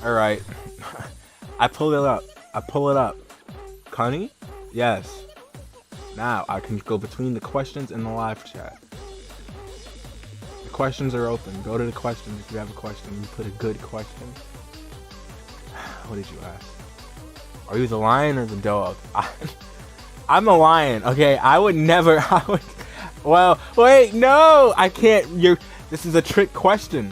All right. I pull it up. I pull it up. Connie? Yes. Now I can go between the questions and the live chat. The questions are open. Go to the questions if you have a question. You put a good question. What did you ask? Are you the lion or the dog? I'm the lion. Okay, I would never. I would. Well, wait, no, I can't. This is a trick question.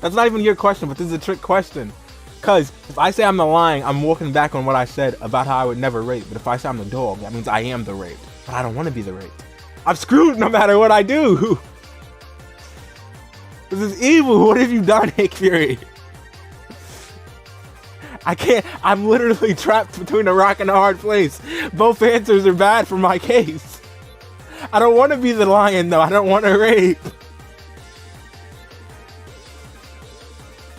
That's not even your question, but this is a trick question. Cause if I say I'm the lion, I'm walking back on what I said about how I would never rape. But if I say I'm the dog, that means I am the raped. But I don't want to be the raped. I'm screwed no matter what I do. This is evil. What have you done, Nick Fury? I can't. I'm literally trapped between a rock and a hard place. Both answers are bad for my case. I don't want to be the lion, though. I don't want to rape.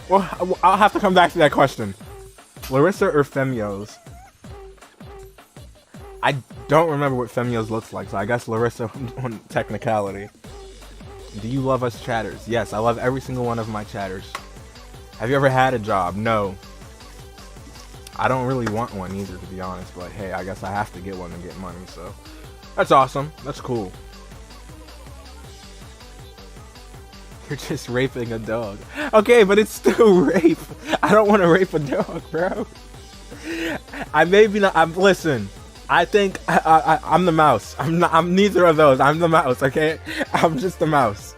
Well, I'll have to come back to that question. Larissa or Femios? I don't remember what Femios looks like, so I guess Larissa on technicality. Do you love us chatters? Yes, I love every single one of my chatters. Have you ever had a job? No. I don't really want one either, to be honest, but hey, I guess I have to get one to get money, so. That's awesome. That's cool. You're just raping a dog. Okay, but it's still rape. I don't want to rape a dog, bro. I maybe not. Listen. I think I'm the mouse. I'm neither of those. I'm the mouse. Okay, I'm just the mouse.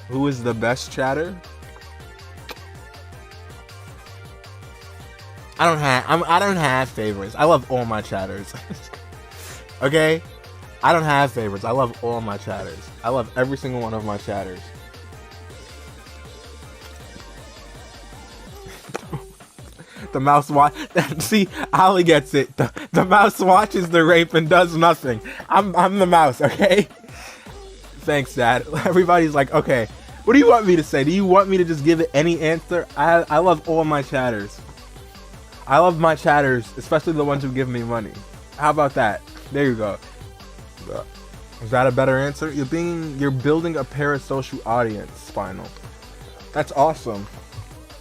Who is the best chatter? I don't have favorites. I love all my chatters. Okay? I don't have favorites. I love all my chatters. I love every single one of my chatters. The mouse see, Ali gets it. The mouse watches the rape and does nothing. I'm the mouse, okay? Thanks, Dad. Everybody's like, okay, what do you want me to say? Do you want me to just give it any answer? I love all my chatters. I love my chatters, especially the ones who give me money. How about that? There you go. Is that a better answer? You're building a parasocial audience, Spinal. That's awesome.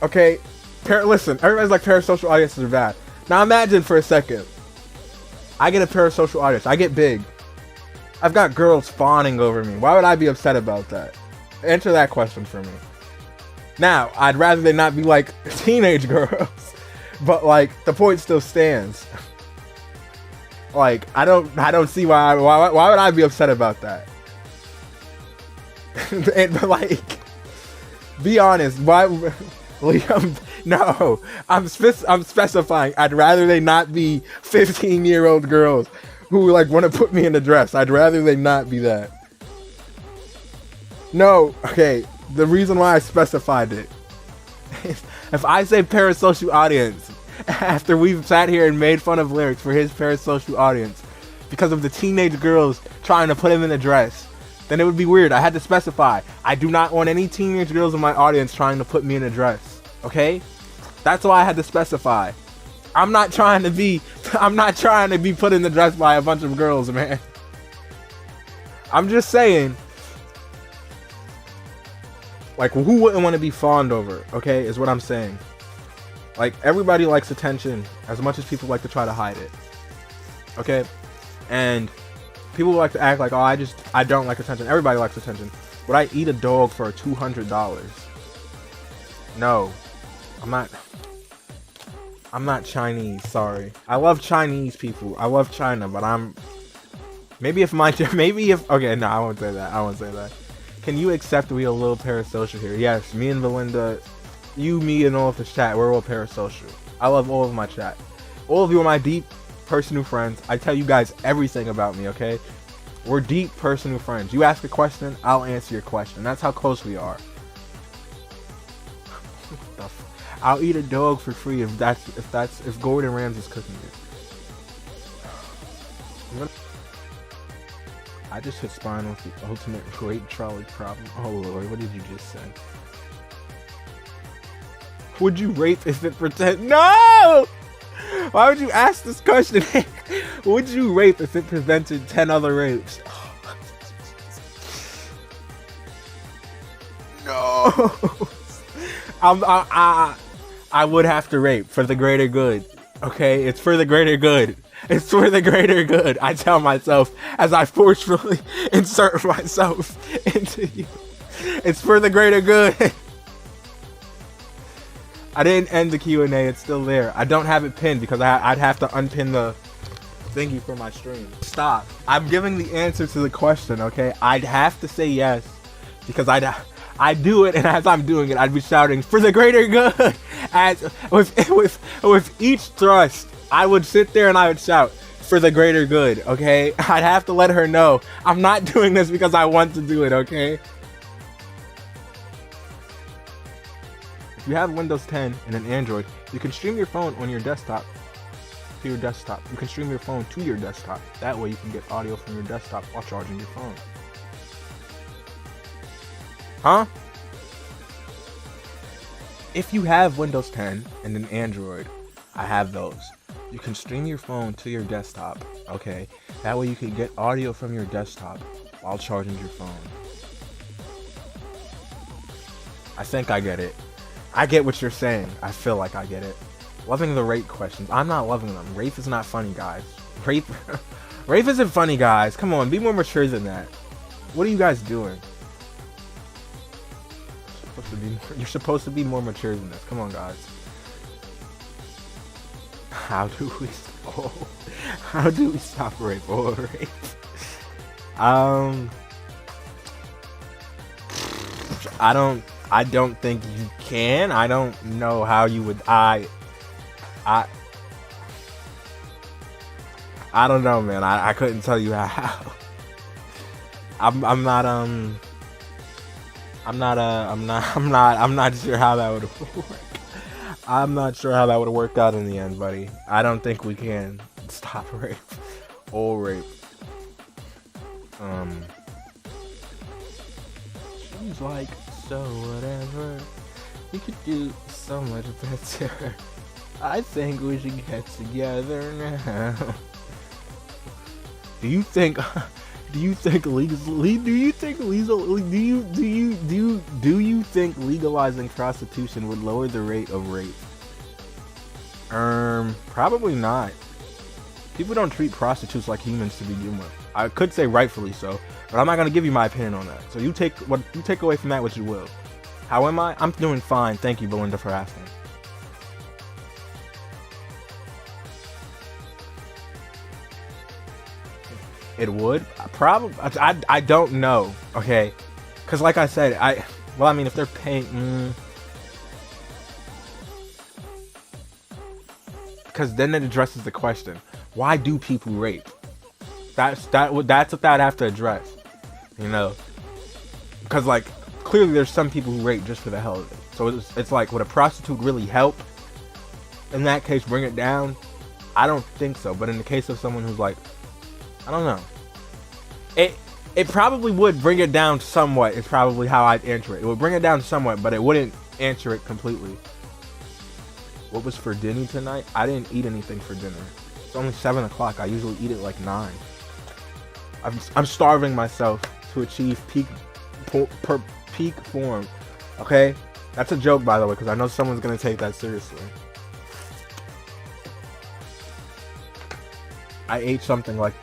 Okay, listen, everybody's like parasocial audiences are bad. Now imagine for a second. I get a parasocial audience. I get big. I've got girls fawning over me. Why would I be upset about that? Answer that question for me. Now, I'd rather they not be like teenage girls. But like the point still stands. Like I don't see why would I be upset about that? But like, be honest. Why, Liam? No, I'm specifying. I'd rather they not be 15-year-old girls who like want to put me in a dress. I'd rather they not be that. No, okay. The reason why I specified it. If I say parasocial audience, after we've sat here and made fun of lyrics for his parasocial audience, because of the teenage girls trying to put him in a dress, then it would be weird. I had to specify. I do not want any teenage girls in my audience trying to put me in a dress. Okay? That's why I had to specify. I'm not trying to be put in the dress by a bunch of girls, man. I'm just saying. Like, who wouldn't want to be fawned over, okay, is what I'm saying. Like, everybody likes attention as much as people like to try to hide it, okay? And people like to act like, oh, I don't like attention. Everybody likes attention. Would I eat a dog for $200? No. I'm not Chinese, sorry. I love Chinese people. I love China, but okay, no, I won't say that. Can you accept we are a little parasocial here? Yes, me and Belinda, you, me, and all of this chat, we're all parasocial. I love all of my chat. All of you are my deep personal friends. I tell you guys everything about me, okay? We're deep personal friends. You ask a question, I'll answer your question. That's how close we are. I'll eat a dog for free if Gordon Ramsay's cooking it. I just hit Spinal with the ultimate rape trolley problem. Oh lord, what did you just say? Would you rape if it pretend? No! Why would you ask this question? Would you rape if it prevented 10 other rapes? No. I would have to rape for the greater good. Okay, it's for the greater good. It's for the greater good. I tell myself as I forcefully insert myself into you. It's for the greater good. I didn't end the Q&A. It's still there. I don't have it pinned because I'd have to unpin the thingy for my stream. Stop. I'm giving the answer to the question, okay? I'd have to say yes because I do it, and as I'm doing it, I'd be shouting for the greater good. As with each thrust, I would sit there and I would shout for the greater good, okay? I'd have to let her know I'm not doing this because I want to do it, okay? If you have Windows 10 and an Android, you can stream your phone on your desktop to your desktop. You can stream your phone to your desktop. That way you can get audio from your desktop while charging your phone. Huh? If you have Windows 10 and an Android, I have those. You can stream your phone to your desktop, okay? That way you can get audio from your desktop while charging your phone. I think I get it. I get what you're saying. I feel like I get it. Loving the rape questions. I'm not loving them. Rape is not funny, guys. Rape isn't funny, guys. Come on, be more mature than that. What are you guys doing? You're supposed to be more mature than this. Come on, guys. How do we stop rape or rape? I don't think you can. I don't know how you would. I don't know, man. I couldn't tell you how. I'm not sure how that would work. I'm not sure how that would work out in the end, buddy. I don't think we can stop rape or rape. She's like, so whatever. We could do so much better. I think we should get together now. Do you think legalizing prostitution would lower the rate of rape? Probably not. People don't treat prostitutes like humans to begin with. I could say rightfully so, but I'm not gonna give you my opinion on that. So you take away from that what you will. How am I? I'm doing fine. Thank you, Belinda, for asking. It would probably. I don't know. Okay, because like I said, I mean, if they're paying, because then it addresses the question: why do people rape? That's what I'd have to address. You know, because like clearly there's some people who rape just for the hell of it. So it's like, would a prostitute really help? In that case, bring it down. I don't think so. But in the case of someone who's like, I don't know. It probably would bring it down somewhat. It's probably how I'd answer it. It would bring it down somewhat, but it wouldn't answer it completely. What was for dinner tonight? I didn't eat anything for dinner. It's only 7 o'clock. I usually eat at like 9. I'm starving myself to achieve peak form. Okay? That's a joke, by the way, because I know someone's going to take that seriously. I ate something like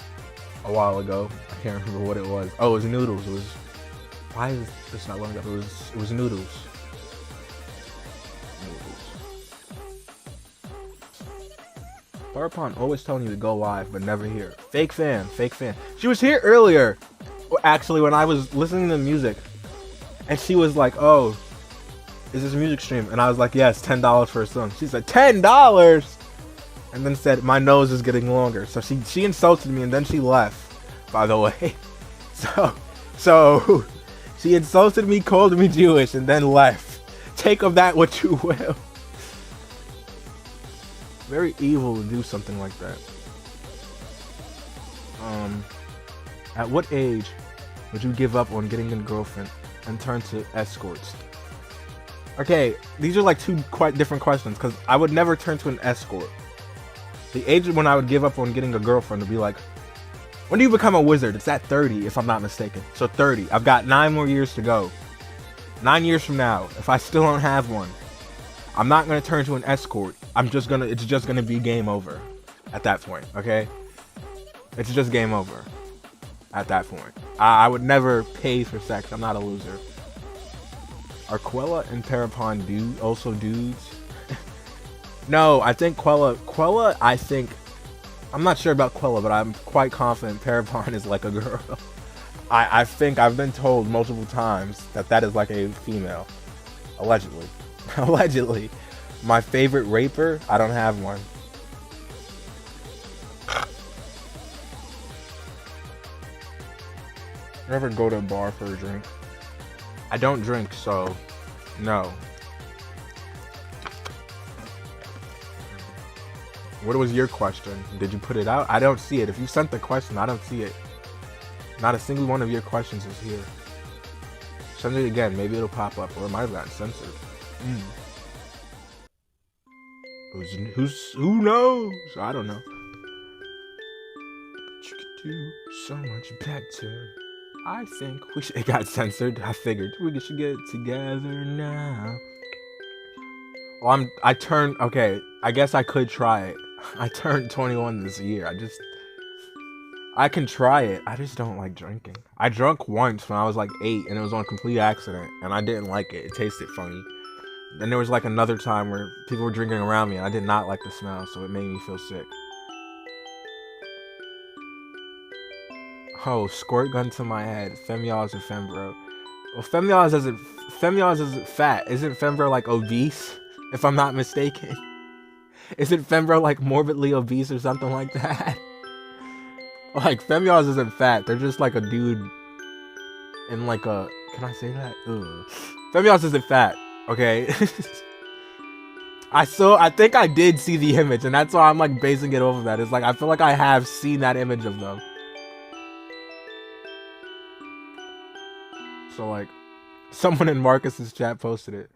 a while ago. I can't remember what it was. Oh, it was noodles. It was. Why is this not loading up? It was noodles. Farpon always telling you to go live, but never here. Fake fan. She was here earlier, actually, when I was listening to music, and she was like, "Oh, is this a music stream?" And I was like, "Yes, $10 for a song." She said, $10, and then said, "My nose is getting longer." So she insulted me, and then she left. By the way, so she insulted me, called me Jewish, and then left. Take of that what you will. Very evil to do something like that. At what age would you give up on getting a girlfriend and turn to escorts? Okay, these are like two quite different questions, because I would never turn to an escort. The age when I would give up on getting a girlfriend would be like, when do you become a wizard? It's at 30, if I'm not mistaken. So 30. I've got 9 more years to go. 9 years from now, if I still don't have one, I'm not gonna turn to an escort. It's just gonna be game over at that point, okay? It's just game over at that point. I would never pay for sex. I'm not a loser. Are Quella and Parapon also dudes? No, I think Quella, I'm not sure about Quella, but I'm quite confident Parapon is like a girl. I think I've been told multiple times that is like a female. Allegedly. Allegedly. My favorite raper? I don't have one. Never go to a bar for a drink. I don't drink, so no. What was your question? Did you put it out? I don't see it. If you sent the question, I don't see it. Not a single one of your questions is here. Send it again. Maybe it'll pop up, or it might have gotten censored. Who knows? I don't know. But you could do so much better. I think we should. It got censored. I figured we should get together now. Well, okay, I guess I could try it. I turned 21 this year. I can try it. I just don't like drinking. I drank once when I was like 8, and it was on complete accident, and I didn't like it. It tasted funny. Then there was like another time where people were drinking around me, and I did not like the smell, so it made me feel sick. Oh, squirt gun to my head. Femyaz or Fembro? Well, Femyaz isn't fat. Isn't Fembro like obese? If I'm not mistaken. Isn't Fembro like morbidly obese or something like that? Like, Femyaz isn't fat. They're just like a dude in like a... Can I say that? Ugh. Femyaz isn't fat, okay? I think I did see the image, and that's why I'm like basing it off of that. It's like, I feel like I have seen that image of them. So like, someone in Marcus's chat posted it.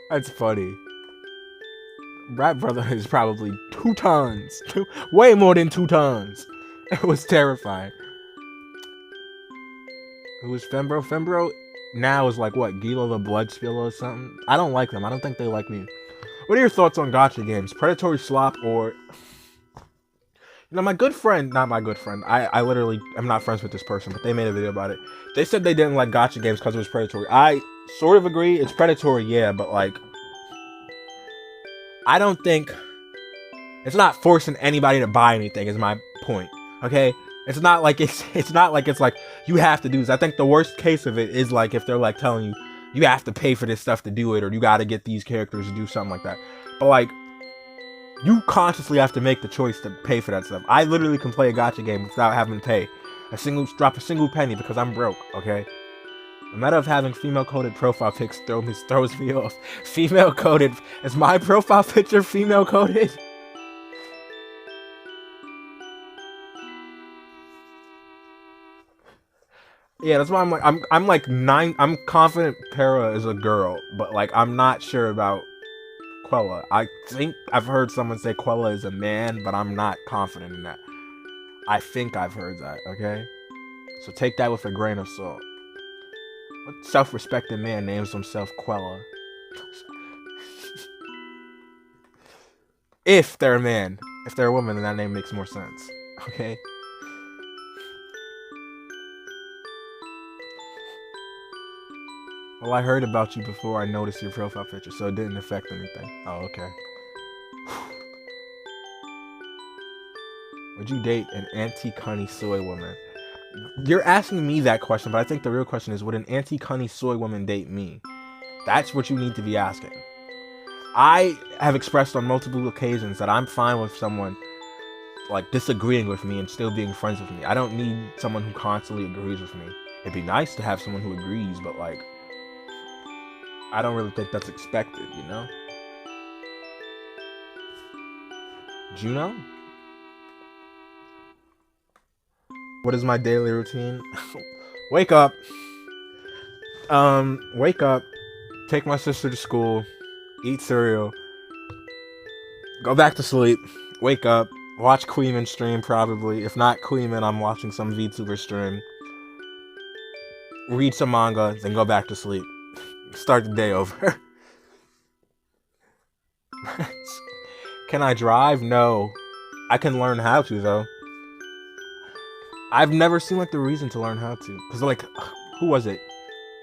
That's funny. Rat Brother is probably 2 tons. Way more than 2 tons. It was terrifying. Who was Fembro? Fembro now is like what? Gila the Bloodspiller or something? I don't like them. I don't think they like me. What are your thoughts on gacha games? Predatory Slop or... You know, my good friend, not my good friend, I literally am not friends with this person, but they made a video about it. They said they didn't like gacha games because it was predatory. I sort of agree. It's predatory, yeah, but like... I don't think... It's not forcing anybody to buy anything is my point, okay? It's not like it's like you have to do this. I think the worst case of it is like if they're like telling you you have to pay for this stuff to do it, or you got to get these characters to do something like that. But like, you consciously have to make the choice to pay for that stuff. I literally can play a gacha game without having to pay drop a single penny because I'm broke, okay? The matter of having female-coded profile pics throws me off. Female-coded. Is my profile picture female-coded? Yeah, that's why I'm confident Para is a girl, but like I'm not sure about Quella. I think I've heard someone say Quella is a man, but I'm not confident in that. I think I've heard that, okay? So take that with a grain of salt. What self-respecting man names himself Quella? If they're a man. If they're a woman, then that name makes more sense. Okay? Well, I heard about you before I noticed your profile picture, so it didn't affect anything. Oh, okay. Would you date an anti-cunny soy woman? You're asking me that question, but I think the real question is, would an anti-cunny soy woman date me? That's what you need to be asking. I have expressed on multiple occasions that I'm fine with someone like disagreeing with me and still being friends with me. I don't need someone who constantly agrees with me. It'd be nice to have someone who agrees, but like, I don't really think that's expected, you know? Juno? What is my daily routine? Wake up. Wake up. Take my sister to school. Eat cereal. Go back to sleep. Wake up. Watch Queeman stream, probably. If not Queeman, I'm watching some VTuber stream. Read some manga, then go back to sleep. Start the day over. Can I drive? No. I can learn how to, though. I've never seen, like, the reason to learn how to. Because, like, who was it?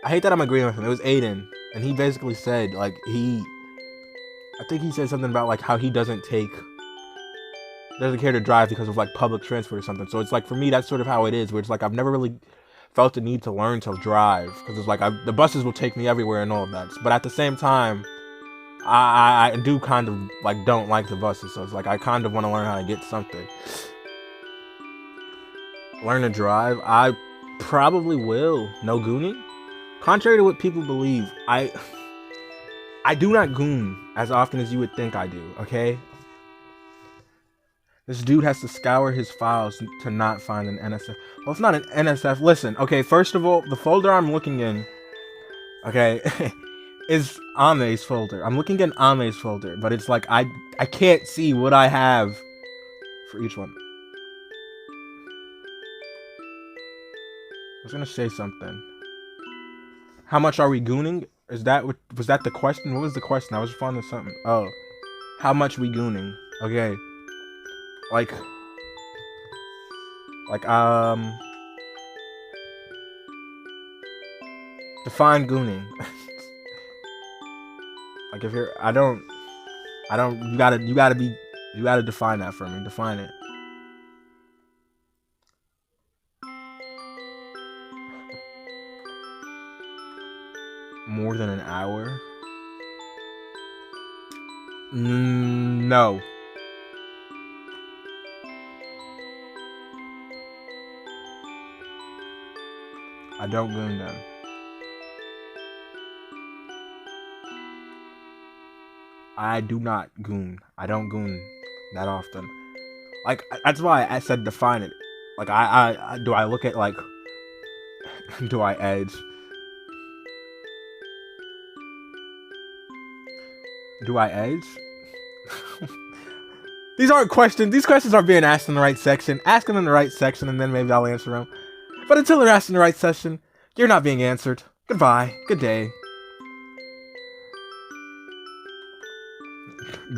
I hate that I'm agreeing with him. It was Aiden. And he basically said, like, I think he said something about, like, how he doesn't care to drive because of, like, public transport or something. So it's, like, for me, that's sort of how it is. Where it's, like, I've never really felt the need to learn to drive. Because it's, like, the buses will take me everywhere and all of that. But at the same time, I do kind of, like, don't like the buses. So it's, like, I kind of want to learn how to get something. Learn to drive? I probably will. No gooning? Contrary to what people believe, I do not goon as often as you would think I do, okay? This dude has to scour his files to not find an NSF. Well, it's not an NSF. Listen, okay, first of all, the folder I'm looking in, okay, is Ame's folder. I'm looking in Ame's folder, but it's like I can't see what I have for each one. I was gonna say something. How much are we gooning? Was that the question? What was the question? I was finding something. Oh, how much we gooning? Okay, like define gooning. Like if you're, I don't. You gotta define that for me. Define it. More than an hour? No. I don't goon them. I do not goon. I don't goon that often. Like, that's why I said define it. Like, I do I look at, like, do I edge? Do I edge? These aren't questions. These questions aren't being asked in the right section. Ask them in the right section and then maybe I'll answer them. But until they're asked in the right section, you're not being answered. Goodbye. Good day.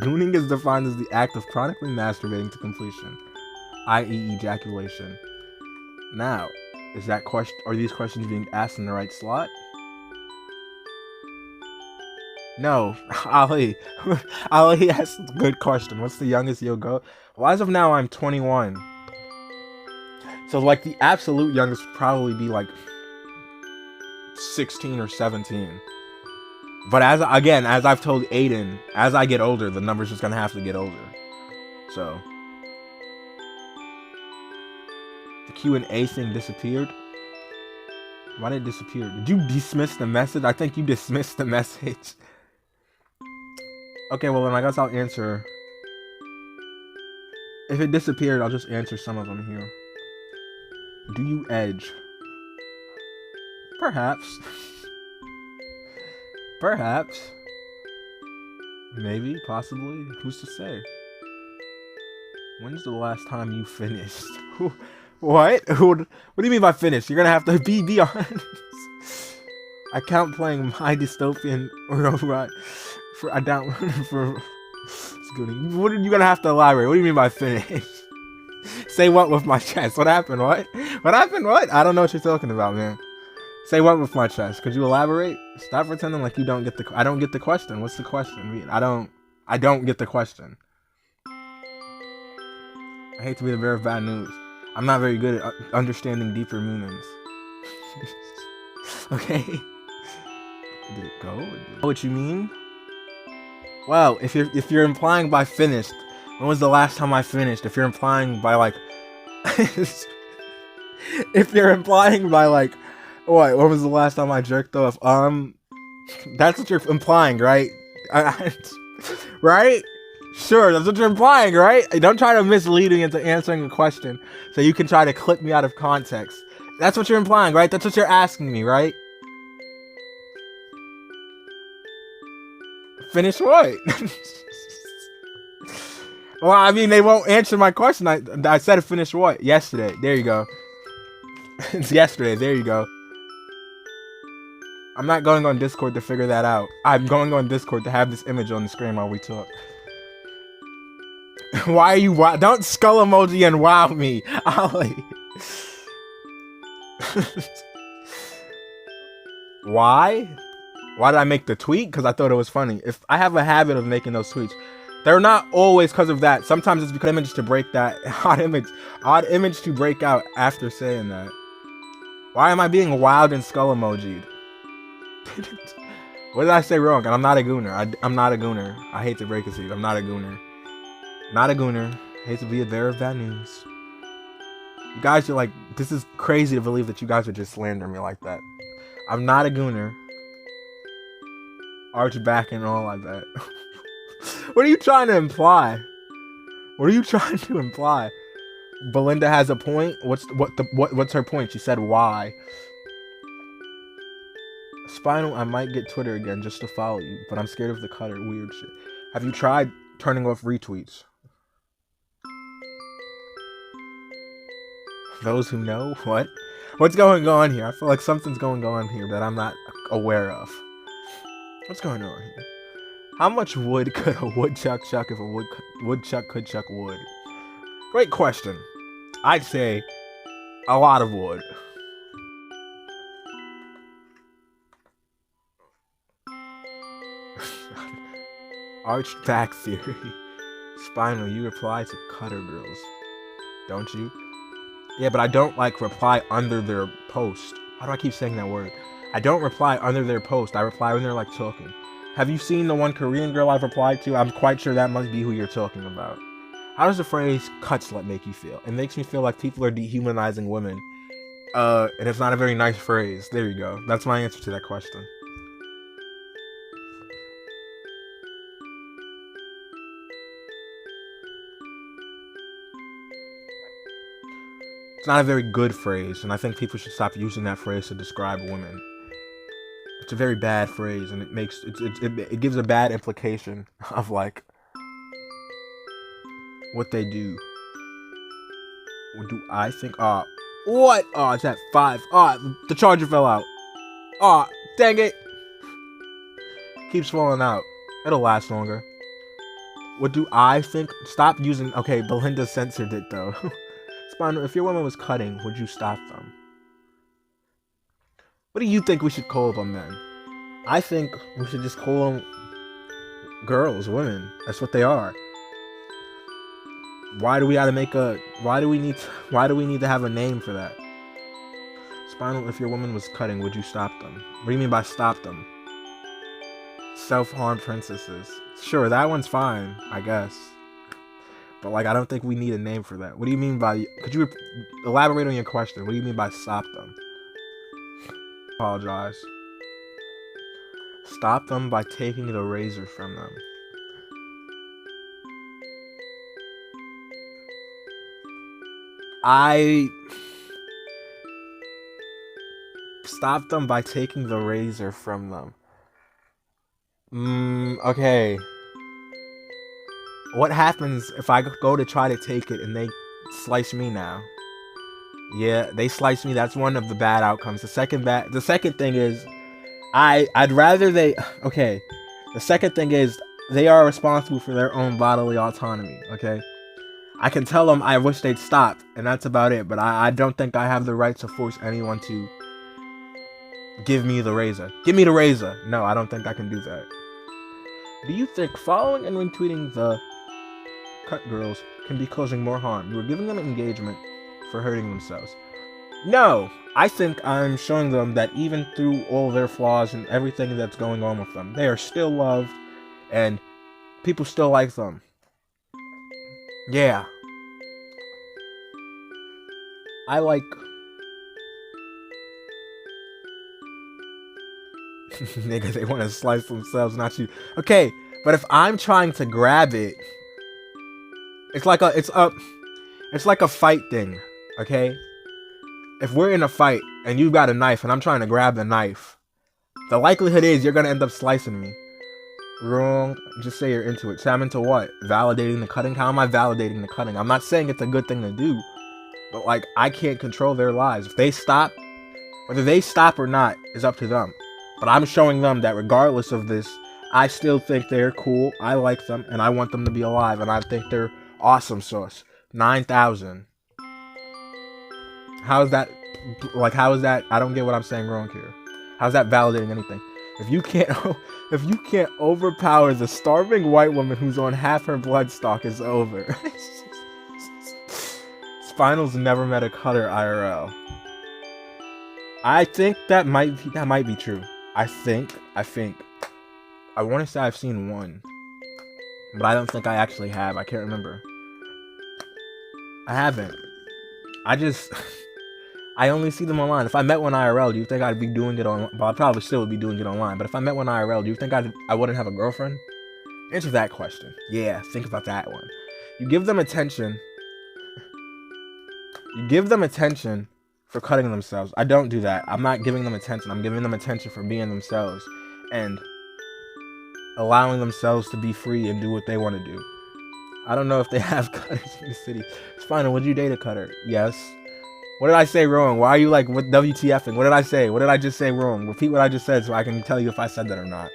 Gooning is defined as the act of chronically masturbating to completion, i.e. ejaculation. Now, are these questions being asked in the right slot? No, Ali. Ali asked a good question. What's the youngest you'll go? Well, as of now, I'm 21. So, like, the absolute youngest would probably be, like, 16 or 17. But as I've told Aiden, as I get older, the number's just gonna have to get older. So. The Q&A thing disappeared? Why did it disappear? Did you dismiss the message? I think you dismissed the message. Okay, well then I guess I'll answer. If it disappeared, I'll just answer some of them here. Do you edge? Perhaps. Perhaps. Maybe, possibly. Who's to say? When's the last time you finished? What? What do you mean by finished? You're gonna have to be honest. I count playing My Dystopian Robot for I downloaded for Scooting. What are you gonna have to elaborate? What do you mean by finish? Say what with my chest? What happened? What? What happened? What? I don't know what you're talking about, man. Say what with my chest? Could you elaborate? Stop pretending like you don't get the. I don't get the question. What's the question? I don't get the question. I hate to be the bearer of bad news. I'm not very good at understanding deeper meanings. Okay. Did it go? Know what you mean? Well, if you're implying by finished, when was the last time I finished? If you're implying by like, if you're implying by like, what? When was the last time I jerked off? That's what you're implying, right? Right? Sure, that's what you're implying, right? Don't try to mislead me into answering a question so you can try to clip me out of context. That's what you're implying, right? That's what you're asking me, right? Finish what? Well, I mean, they won't answer my question. I said finish what? Yesterday. There you go. It's yesterday. There you go. I'm not going on Discord to figure that out. I'm going on Discord to have this image on the screen while we talk. Why are you wow? Don't skull emoji and wow me, Ollie. Why? Why did I make the tweet? Because I thought it was funny. If I have a habit of making those tweets, they're not always because of that. Sometimes it's because image to break that odd image to break out after saying that. Why am I being wild and skull emojied? What did I say wrong? And I'm not a gooner. I'm not a gooner. I hate to break it to you. I'm not a gooner. Not a gooner. Hate to be a bearer of bad news. You guys are like, this is crazy to believe that you guys would just slander me like that. I'm not a gooner. Arch back and all like that. What are you trying to imply? What are you trying to imply? Belinda has a point. What's her point? She said why. Spinal, I might get Twitter again just to follow you, but I'm scared of the cutter. Weird shit. Have you tried turning off retweets? Those who know what? What's going on here? I feel like something's going on here that I'm not aware of. What's going on here? How much wood could a woodchuck chuck if a woodchuck could chuck wood? Great question. I'd say a lot of wood. Arched back theory. Spinal, you reply to cutter girls, don't you? Yeah, but I don't like reply under their post. How do I keep saying that word? I don't reply under their post. I reply when they're like talking. Have you seen the one Korean girl I've replied to? I'm quite sure that must be who you're talking about. How does the phrase "cut slut" make you feel? It makes me feel like people are dehumanizing women. And it's not a very nice phrase. There you go. That's my answer to that question. It's not a very good phrase, and I think people should stop using that phrase to describe women. It's a very bad phrase, and it gives a bad implication of like what they do. What do I think? What? Oh, it's at 5. The charger fell out. Dang it! Keeps falling out. It'll last longer. What do I think? Stop using. Okay, Belinda censored it though. Spinal, if your woman was cutting, would you stop them? What do you think we should call them then? I think we should just call them girls, women. That's what they are. Why do we need to have a name for that? Spinal, if your woman was cutting, would you stop them? What do you mean by stop them? Self-harm princesses. Sure, that one's fine, I guess. But like, I don't think we need a name for that. What do you mean by... Could you elaborate on your question? What do you mean by stop them? Apologize. Stop them by taking the razor from them. Stop them by taking the razor from them. Okay. What happens if I go to try to take it and they slice me now? Yeah, they slice me. That's one of the bad outcomes. The second thing is, I'd rather they... Okay. The second thing is, they are responsible for their own bodily autonomy, okay? I can tell them I wish they'd stop, and that's about it. But I don't think I have the right to force anyone to give me the razor. Give me the razor. No, I don't think I can do that. Do you think following and retweeting the cut girls can be causing more harm? You are giving them engagement for hurting themselves. No, I think I'm showing them that even through all their flaws and everything that's going on with them, they are still loved, and people still like them. Yeah. I like... Nigga, they want to slice themselves, not you. Okay, but if I'm trying to grab it, it's like a fight thing, okay? If we're in a fight and you got a knife and I'm trying to grab the knife, the likelihood is you're gonna end up slicing me. Wrong. Just say you're into it. So I'm into what? Validating the cutting? How am I validating the cutting? I'm not saying it's a good thing to do, but like, I can't control their lives. If they stop, whether they stop or not is up to them. But I'm showing them that regardless of this, I still think they're cool. I like them, and I want them to be alive, and I think they're awesome sauce. 9,000. How is that? Like, how is that? I don't get what I'm saying wrong here. How's that validating anything? If you can't, if you can't overpower the starving white woman who's on half her blood stock, it's over. Spinal's never met a cutter IRL. I think that might be true. I think. I want to say I've seen one, but I don't think I actually have. I can't remember. I haven't. I only see them online. If I met one IRL, do you think I'd be doing it on? Well, I probably still would be doing it online. But if I met one IRL, do you think I wouldn't have a girlfriend? Answer that question. Yeah, think about that one. You give them attention. You give them attention for cutting themselves. I don't do that. I'm not giving them attention. I'm giving them attention for being themselves and allowing themselves to be free and do what they want to do. I don't know if they have cutters in the city. Spinal, would you date a cutter? Yes. What did I say wrong? Why are you like, what WTFing? What did I say? What did I just say wrong? Repeat what I just said so I can tell you if I said that or not.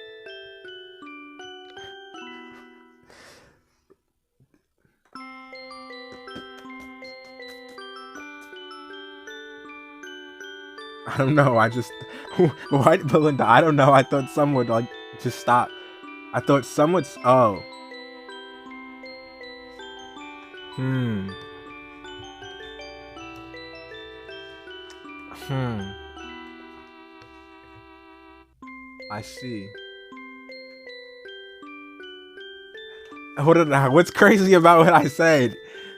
I don't know. Why, Belinda? I don't know. I thought some would like just stop. I thought some would. Oh. I see. What's crazy about what I said?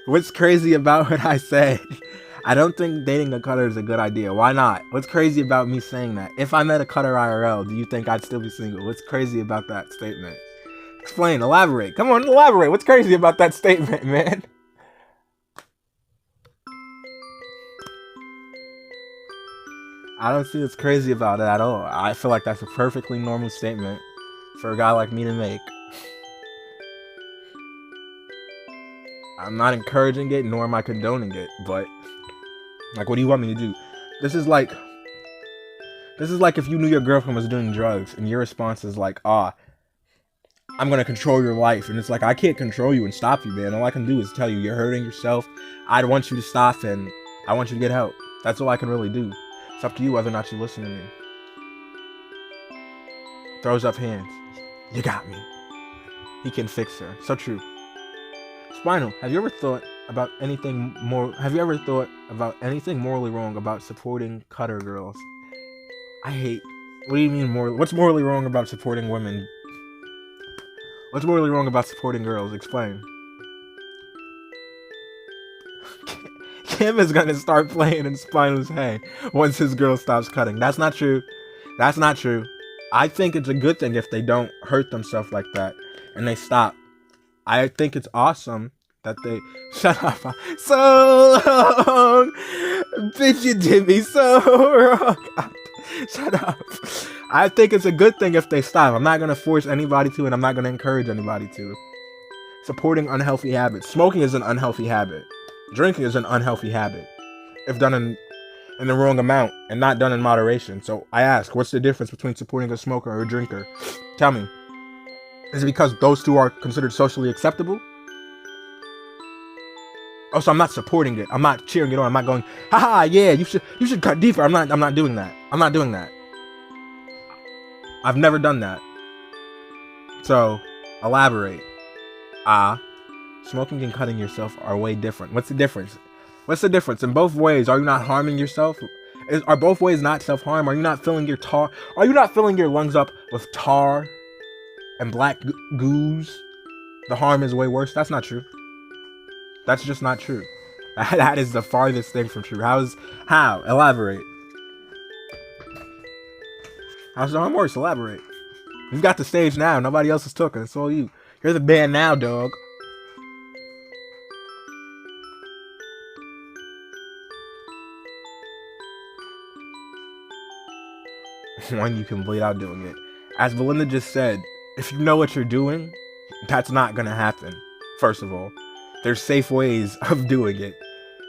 What's crazy about what I said? I don't think dating a cutter is a good idea. Why not? What's crazy about me saying that? If I met a cutter IRL, do you think I'd still be single? What's crazy about that statement? Explain, elaborate. Come on, elaborate. What's crazy about that statement, man? I don't see what's crazy about it at all. I feel like that's a perfectly normal statement for a guy like me to make. I'm not encouraging it, nor am I condoning it, but like, what do you want me to do? This is like if you knew your girlfriend was doing drugs and your response is like, I'm gonna control your life. And it's like, I can't control you and stop you, man. All I can do is tell you you're hurting yourself. I want you to stop and I want you to get help. That's all I can really do. It's up to you whether or not you listen to me. Throws up hands. You got me. He can fix her. So true. Spinal, have you ever thought about anything morally wrong about supporting cutter girls? What do you mean what's morally wrong about supporting women? What's morally wrong about supporting girls? Explain. Kim is gonna start playing in Spinal's head once his girl stops cutting. That's not true. That's not true. I think it's a good thing if they don't hurt themselves like that and they stop. I think it's awesome that they shut up. So long, bitch, you did me so wrong. Shut up. I think it's a good thing if they stop. I'm not gonna force anybody to, and I'm not gonna encourage anybody to. Supporting unhealthy habits. Smoking is an unhealthy habit. Drinking is an unhealthy habit if done in the wrong amount and not done in moderation. So I ask, what's the difference between supporting a smoker or a drinker? Tell me. Is it because those two are considered socially acceptable? Oh, so I'm not supporting it. I'm not cheering it on. I'm not going, haha, yeah, you should cut deeper. I'm not doing that. I'm not doing that. I've never done that. So, elaborate. Smoking and cutting yourself are way different. What's the difference? What's the difference? In both ways, are you not harming yourself? Are both ways not self-harm? Are you not filling your Are you not filling your lungs up with tar and black goos? The harm is way worse. That's not true. That's just not true. That is the farthest thing from true. How? Elaborate. How's the harm worse? Elaborate. You've got the stage now. Nobody else is talking. It's all you. You're the band now, dog. One, you can bleed out doing it. As Belinda just said, if you know what you're doing, that's not gonna happen. First of all, there's safe ways of doing it.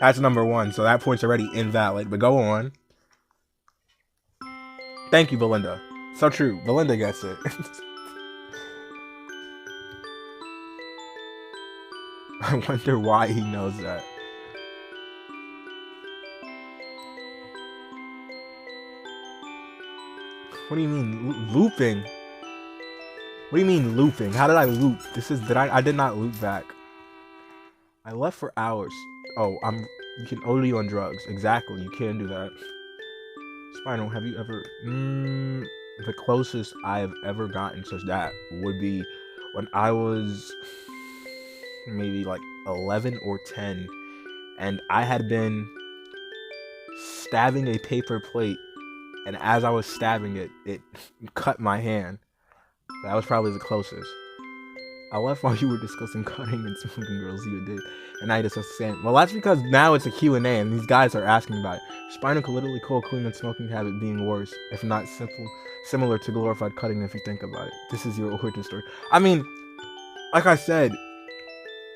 That's number one. So that point's already invalid. But go on. Thank you, Belinda. So true. Belinda gets it. I wonder why he knows that. What do you mean looping? What do you mean looping? How did I loop? I did not loop back. I left for hours. Oh, you can OD on drugs. Exactly, you can do that. Spinal, have you ever the closest I have ever gotten to that would be when I was maybe like 11 or 10 and I had been stabbing a paper plate, and as I was stabbing it, it cut my hand. That was probably the closest. I left while you were discussing cutting and smoking girls you did, and I discussed the same. Well, that's because now it's a Q&A, and these guys are asking about it. Spinal could literally call clean and smoking habit being worse, if not similar to glorified cutting if you think about it. This is your origin story. I mean, like I said,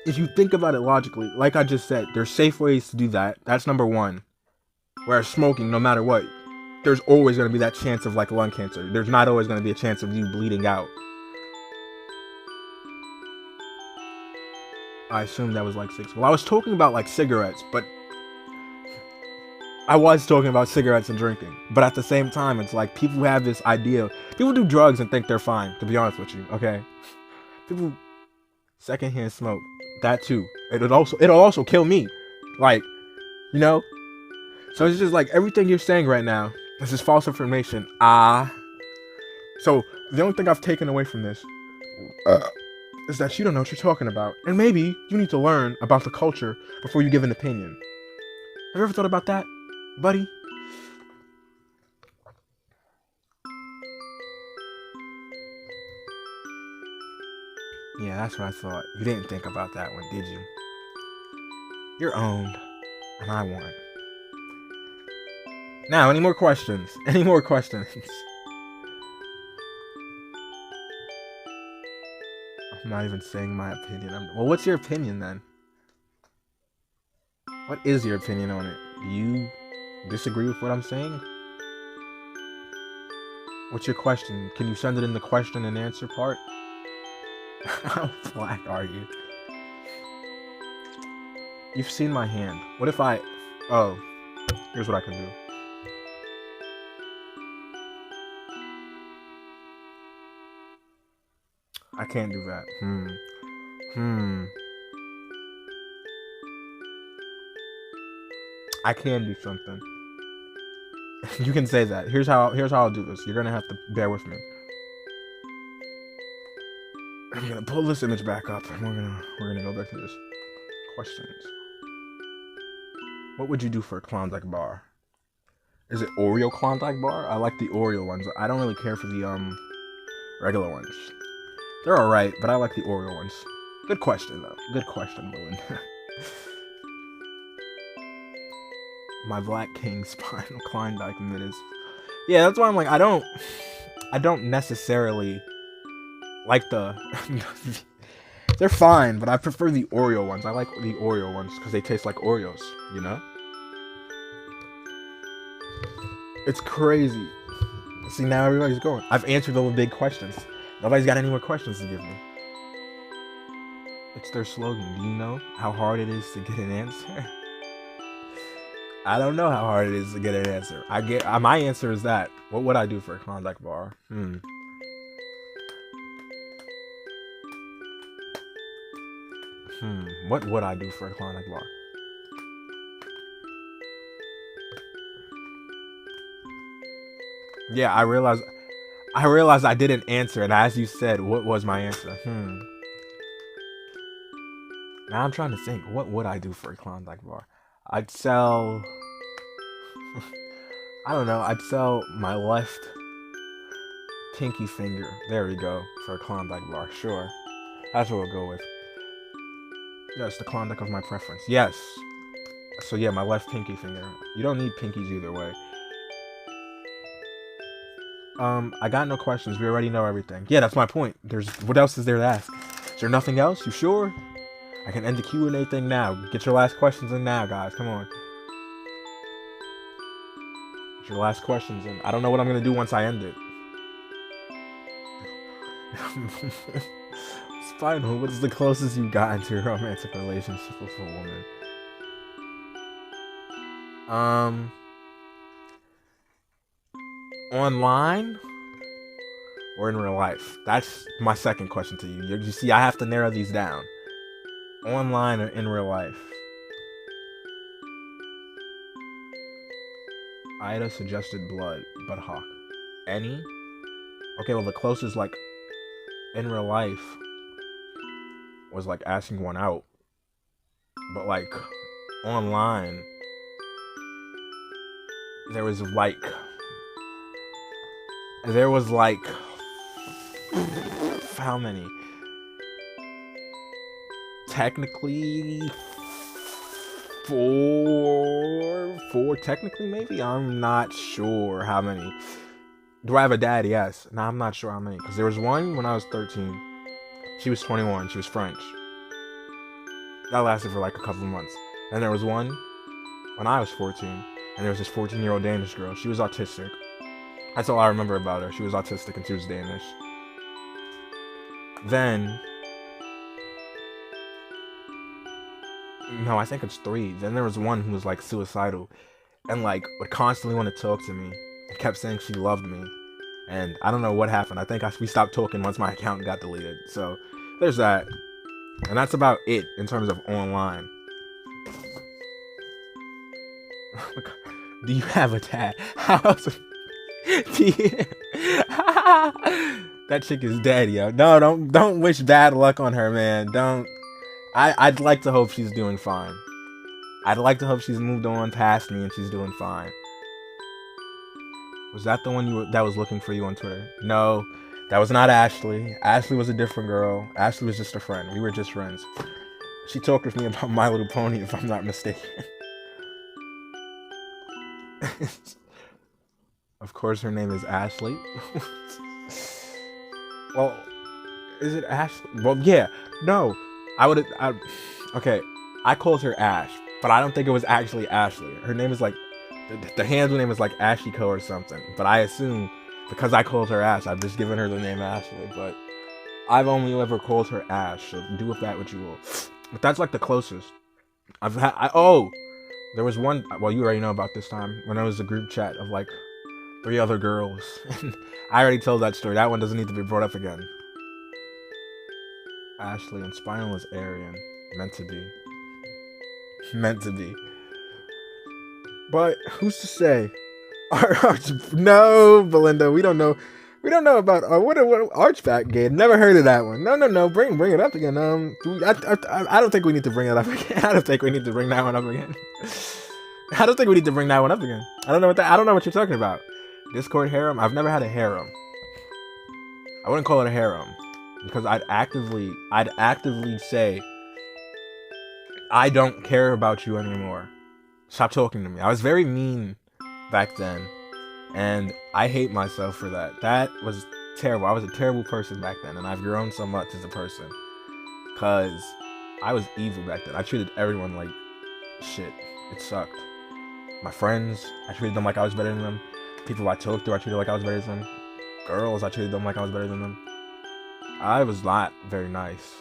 if you think about it logically, like I just said, there's safe ways to do that. That's number one. Whereas smoking, no matter what, there's always going to be that chance of like lung cancer. There's not always going to be a chance of you bleeding out. I assume that was like 6. Well, I was talking about like cigarettes, but I was talking about cigarettes and drinking. But at the same time, it's like people have this idea. People do drugs and think they're fine, to be honest with you, okay? People secondhand smoke. That too. It'll also kill me. Like, you know? So it's just like everything you're saying right now is just false information. So the only thing I've taken away from this is that you don't know what you're talking about. And maybe you need to learn about the culture before you give an opinion. Have you ever thought about that, buddy? Yeah, that's what I thought. You didn't think about that one, did you? You're owned, and I won. Now, any more questions? Any more questions? I'm not even saying my opinion. Well, what's your opinion then? What is your opinion on it? Do you disagree with what I'm saying? What's your question? Can you send it in the question and answer part? How black are you? You've seen my hand. What if oh, here's what I can do. I can't do that. I can do something. You can say that. Here's how I'll do this. You're gonna have to bear with me. I'm gonna pull this image back up, and we're gonna go back to this. Questions. What would you do for a Klondike bar? Is it Oreo Klondike bar? I like the Oreo ones. I don't really care for the regular ones. They're alright, but I like the Oreo ones. Good question though. Good question, Belinda. My Black King Spinal Klondike minutes. Yeah, that's why I'm like, I don't necessarily like the they're fine, but I prefer the Oreo ones. I like the Oreo ones because they taste like Oreos, you know? It's crazy. See, now everybody's going. I've answered all the big questions. Nobody's got any more questions to give me. It's their slogan. Do you know how hard it is to get an answer? I don't know how hard it is to get an answer. My answer is that. What would I do for a Klondike bar? What would I do for a Klondike bar? Yeah, I realized I didn't answer, and as you said, what was my answer? Now I'm trying to think, what would I do for a Klondike bar? I'd sell I don't know, I'd sell my left pinky finger. There we go, for a Klondike bar, sure. That's what we'll go with. Yes, the Klondike of my preference. Yes. So yeah, my left pinky finger. You don't need pinkies either way. I got no questions. We already know everything. Yeah, that's my point. What else is there to ask? Is there nothing else? You sure? I can end the Q&A thing now. Get your last questions in now, guys. Come on. Get your last questions in. I don't know what I'm gonna do once I end it. Spinal, what is the closest you've gotten to a romantic relationship with a woman? Online or in real life? That's my second question to you. You see, I have to narrow these down. Online or in real life? Ida suggested blood, but Hawk. Any? Okay, well the closest like in real life was like asking one out. But like online there was like how many? Technically four technically, maybe. I'm not sure how many. Do I have a dad? Yes. No, I'm not sure how many, because there was one when I was 13. She was 21. She was French. That lasted for like a couple of months. And there was one when I was 14, and there was this 14-year-old Danish girl. She was autistic. That's all I remember about her. She was autistic and she was Danish. Then no, I think it's 3. Then there was one who was like suicidal and like would constantly want to talk to me and kept saying she loved me. And I don't know what happened. I think we stopped talking once my account got deleted. So there's that. And that's about it in terms of online. Do you have a dad? How else? That chick is dead, yo. No, don't wish bad luck on her, man. Don't. I'd like to hope she's doing fine. I'd like to hope she's moved on past me and she's doing fine. Was that the one that was looking for you on Twitter? No, that was not Ashley. Ashley was a different girl. Ashley was just a friend. We were just friends. She talked with me about My Little Pony, if I'm not mistaken. Of course, her name is Ashley. Well, is it Ashley? Well, yeah. No. Okay, I called her Ash, but I don't think it was actually Ashley. Her name is like, the handle name is like Ashiko or something, but I assume because I called her Ash, I've just given her the name Ashley, but I've only ever called her Ash, so do with that what you will. But that's like the closest. There was one, well, you already know about this time, when there was a group chat of like 3 other girls. I already told that story. That one doesn't need to be brought up again. Ashley and Spinal is Aryan. Meant to be. Meant to be. But who's to say? No, Belinda, we don't know. We don't know about what Archback Gate. Never heard of that one. No. Bring it up again. I don't think we need to bring it up again. I don't think we need to bring that one up again. I don't think we need to bring that one up again. I don't know what you're talking about. Discord harem. I've never had a harem. I wouldn't call it a harem. Because I'd actively say, I don't care about you anymore. Stop talking to me. I was very mean back then, and I hate myself for that. That was terrible. I was a terrible person back then, and I've grown so much as a person. Because I was evil back then. I treated everyone like shit. It sucked. My friends, I treated them like I was better than them. People I talked to, I treated like I was better than them. Girls, I treated them like I was better than them. I was not very nice.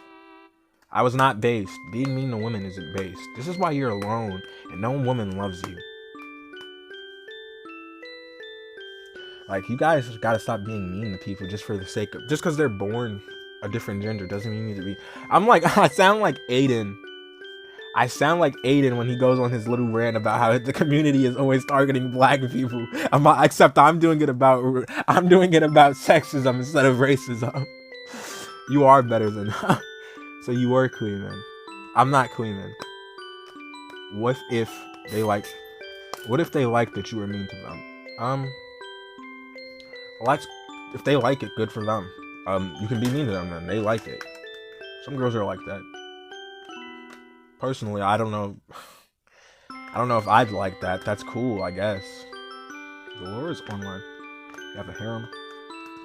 I was not based. Being mean to women isn't based. This is why you're alone and no woman loves you. Like, you guys gotta stop being mean to people just for the sake of... Just because they're born a different gender doesn't mean you need to be... I'm like, I sound like Aiden. I sound like Aiden when he goes on his little rant about how the community is always targeting black people. Except I'm doing it about sexism instead of racism. You are better than that. So you were Queenman. I'm not Queenman. What if they liked that you were mean to them? Well, if they like it, good for them. You can be mean to them then. They like it. Some girls are like that. Personally, I don't know if I'd like that. That's cool, I guess. Dolores online. You have a harem?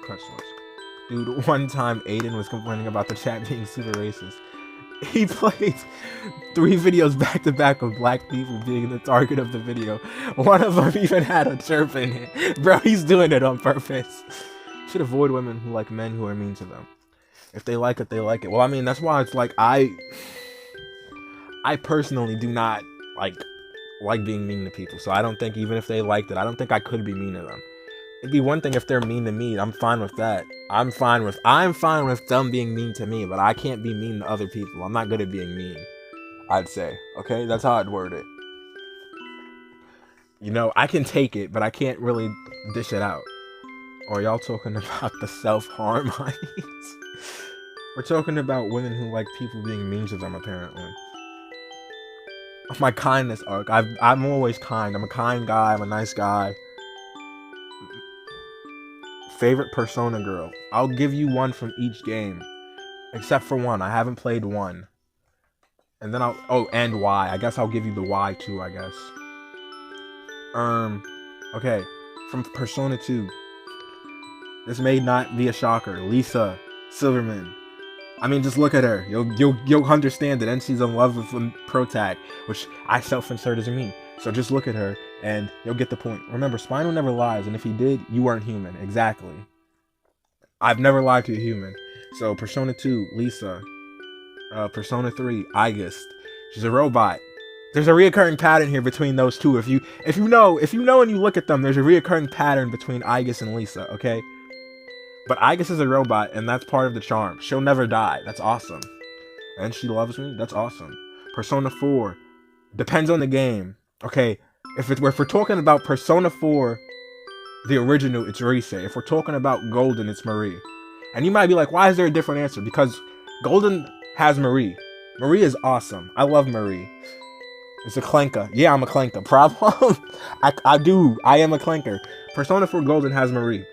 Cut source. Dude, one time Aiden was complaining about the chat being super racist. He played 3 videos back to back of black people being the target of the video. One of them even had a chirp in it. Bro, he's doing it on purpose. Should avoid women who like men who are mean to them. If they like it, they like it. Well, I mean, that's why it's like I personally do not like being mean to people. So I don't think even if they liked it, I don't think I could be mean to them. It'd be one thing if they're mean to me. I'm fine with that. I'm fine with them being mean to me, but I can't be mean to other people. I'm not good at being mean, I'd say. Okay? That's how I'd word it. You know, I can take it, but I can't really dish it out. Or are y'all talking about the self-harm honeys? We're talking about women who like people being mean to them, apparently. My kindness arc. I'm always kind. I'm a kind guy. I'm a nice guy. Favorite Persona girl. I'll give you one from each game. Except for one. I haven't played one. And then and Y. I guess I'll give you the Y too, I guess. Okay. From Persona 2. This may not be a shocker. Lisa Silverman. I mean, just look at her. You'll understand it. And she's in love with Protag, which I self-insert as me. So just look at her, and you'll get the point. Remember, Spinal never lies, and if he did, you weren't human. Exactly. I've never lied to a human. So Persona 2, Lisa. Persona 3, Aigis. She's a robot. There's a reoccurring pattern here between those two. If you know and you look at them, there's a reoccurring pattern between Aigis and Lisa. Okay. But Aigis is a robot, and that's part of the charm. She'll never die. That's awesome. And she loves me. That's awesome. Persona 4. Depends on the game. Okay, if we're talking about Persona 4, the original, it's Rise. If we're talking about Golden, it's Marie. And you might be like, why is there a different answer? Because Golden has Marie. Marie is awesome. I love Marie. It's a clanker. Yeah, I'm a clanker. Problem? I do. I am a clanker. Persona 4 Golden has Marie.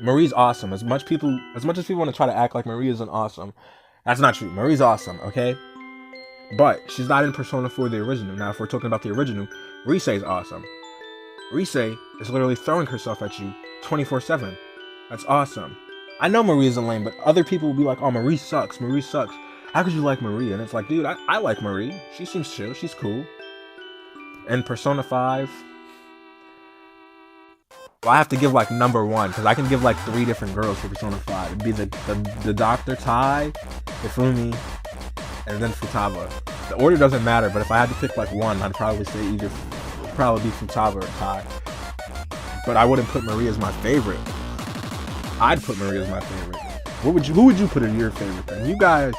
Marie's awesome. As much as people want to try to act like Marie isn't awesome, that's not true. Marie's awesome, okay? But she's not in Persona 4 the original. Now, if we're talking about the original, Rise is awesome. Rise is literally throwing herself at you 24/7. That's awesome. I know Marie isn't lame, but other people will be like, oh, Marie sucks. Marie sucks. How could you like Marie? And it's like, dude, I like Marie. She seems chill. She's cool. And Persona 5... Well, I have to give like number 1 because I can give like 3 different girls for Persona 5. It'd be the Dr. Tai, Hifumi, and then Futaba. The order doesn't matter, but if I had to pick like one, I'd probably say be Futaba or Tai. But I wouldn't put Marie as my favorite. I'd put Marie as my favorite. Who would you put as your favorite then? You guys,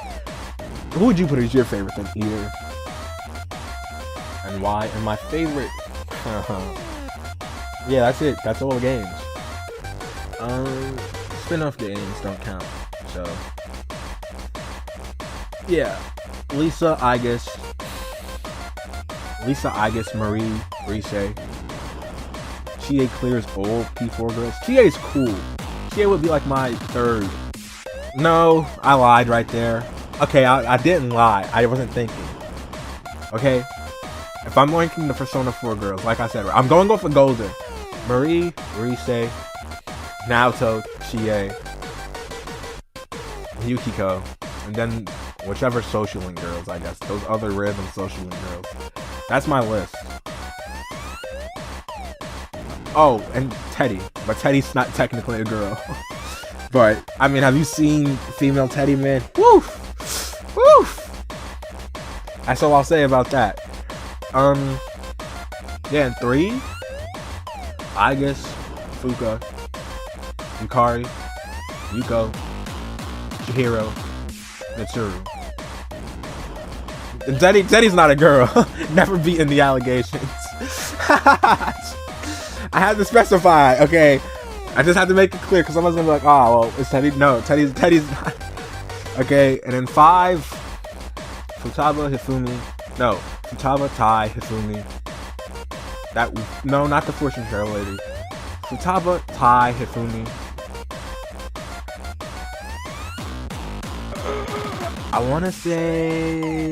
who would you put as your favorite then? Here and why? And my favorite. Yeah, that's it. That's all the games. Spin-off games don't count. So, yeah. Lisa, Aigis, Marie, Rise. Chie clears all P4 girls. Chie is cool. Chie would be like my third. No, I lied right there. Okay, I didn't lie. I wasn't thinking. Okay? If I'm ranking the Persona 4 girls, like I said, I'm going off of Golden. Marie, Rise, Naoto, Chie, Yukiko, and then whichever Socialing girls, I guess. Those other random Socialing girls. That's my list. Oh, and Teddy. But Teddy's not technically a girl. But, I mean, have you seen female Teddy, man? Woof! Woof! That's all I'll say about that. Yeah, and 3? Aigis, Fuka, Yukari, Yuko, Chihiro, Mitsuru. Teddy's not a girl. Never beaten the allegations. I had to specify, okay? I just had to make it clear because someone's gonna be like, oh, well, it's Teddy. No, Teddy's not. Okay, and then 5, Futaba, Hifumi. No, Futaba, Tai, Hifumi. No, not the fortune teller lady. Futaba, Tai, Hifumi. I want to say...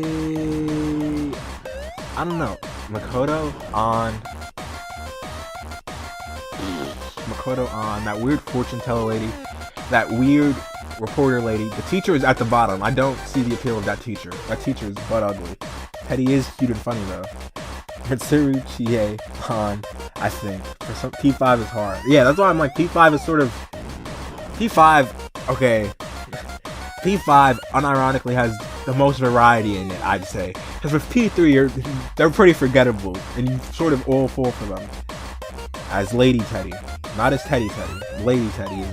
I don't know. Makoto on, that weird fortune teller lady, that weird reporter lady. The teacher is at the bottom. I don't see the appeal of that teacher. That teacher is butt ugly. Teddy is cute and funny though. Mitsuru, Chie, Han, I think. For some, P5 is hard. Yeah, that's why I'm like, P5 is sort of... P5, okay. P5 unironically has the most variety in it, I'd say. Because with P3, they're pretty forgettable, and you sort of all fall for them. As Lady Teddy. Not as Teddy Teddy. Lady Teddy.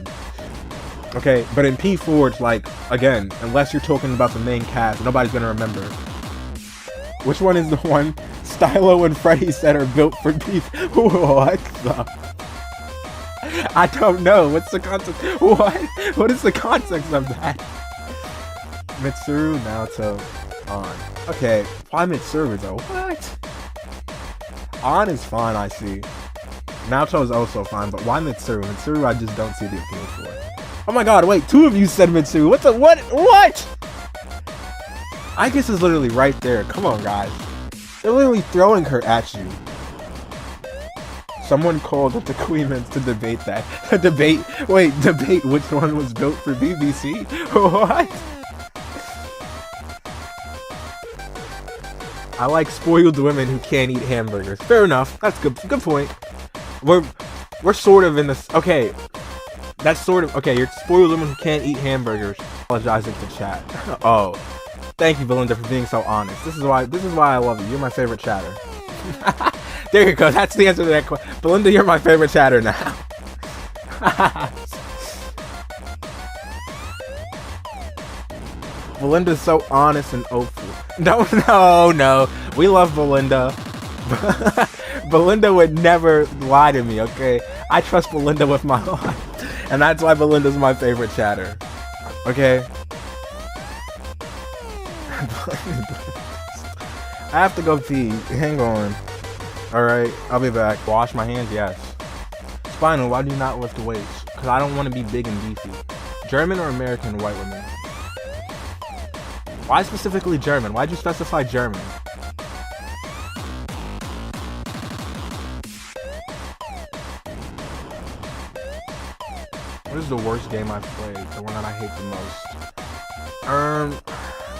Okay, but in P4, it's like, again, unless you're talking about the main cast, nobody's gonna remember. Which one is the one Stylo and Freddy said are built for beef? What the? I don't know. What's the context? What? What is the context of that? Mitsuru, Naoto, On. Okay, why Mitsuru though? What? On is fine, I see. Naoto is also fine, but why Mitsuru? Mitsuru, I just don't see the appeal for. Oh my god, wait, 2 of you said Mitsuru. What the? What? What? I guess it's literally right there. Come on, guys. They're literally throwing her at you. Someone called up the Queemans to debate that. Debate which one was built for BBC? What? I like spoiled women who can't eat hamburgers. Fair enough. That's good. Good point. We're sort of in this. Okay, that's sort of okay. You're spoiled women who can't eat hamburgers. Apologizing to chat. Oh, thank you, Belinda, for being so honest. This is why I love you. You're my favorite chatter. There you go. That's the answer to that question. Belinda, you're my favorite chatter now. Belinda's so honest and hopeful. No. We love Belinda. Belinda would never lie to me, okay? I trust Belinda with my life. And that's why Belinda's my favorite chatter. Okay? I have to go pee. Hang on. Alright, I'll be back. Wash my hands, yes. Spinal, why do you not lift weights? Because I don't want to be big and beefy. German or American white women? Why specifically German? Why'd you specify German? What is the worst game I've played? The one that I hate the most?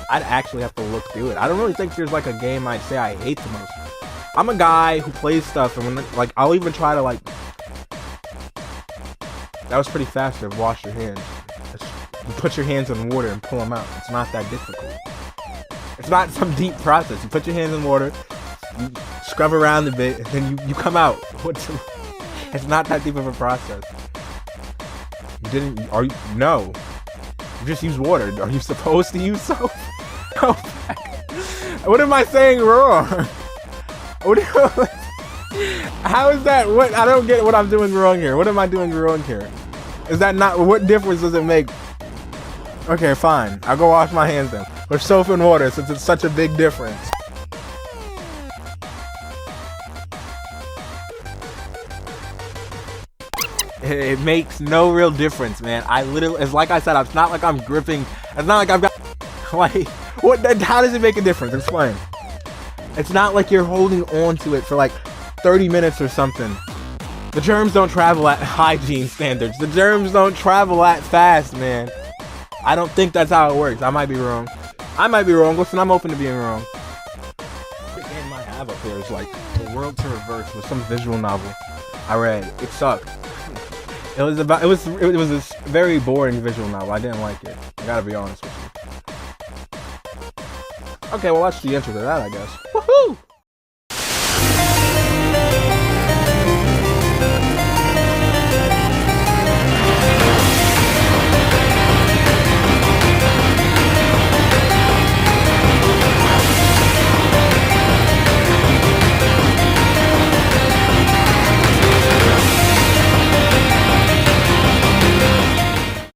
I'd actually have to look through it. I don't really think there's like a game I'd say I hate the most. I'm a guy who plays stuff, and when like I'll even try to like. That was pretty fast to wash your hands. You put your hands in water and pull them out. It's not that difficult. It's not some deep process. You put your hands in water, you scrub around a bit, and then you come out. It's not that deep of a process. No. You just use water. Are you supposed to use soap? Oh, what am I saying wrong? How is that? What? I don't get what I'm doing wrong here. What am I doing wrong here? Is that not? What difference does it make? Okay, fine. I'll go wash my hands then. With soap and water, since it's such a big difference. It makes no real difference, man. I literally, it's like I said, it's not like I'm gripping. It's not like I've got, like, what? How does it make a difference? Explain. It's not like you're holding on to it for like 30 minutes or something. The germs don't travel at hygiene standards. The germs don't travel that fast, man. I don't think that's how it works. I might be wrong. Listen, I'm open to being wrong. The game I have up here is like The World to Reverse with some visual novel I read. It sucked. It was this very boring visual novel. I didn't like it. I gotta be honest with you. Okay, well that's the answer to that, I guess.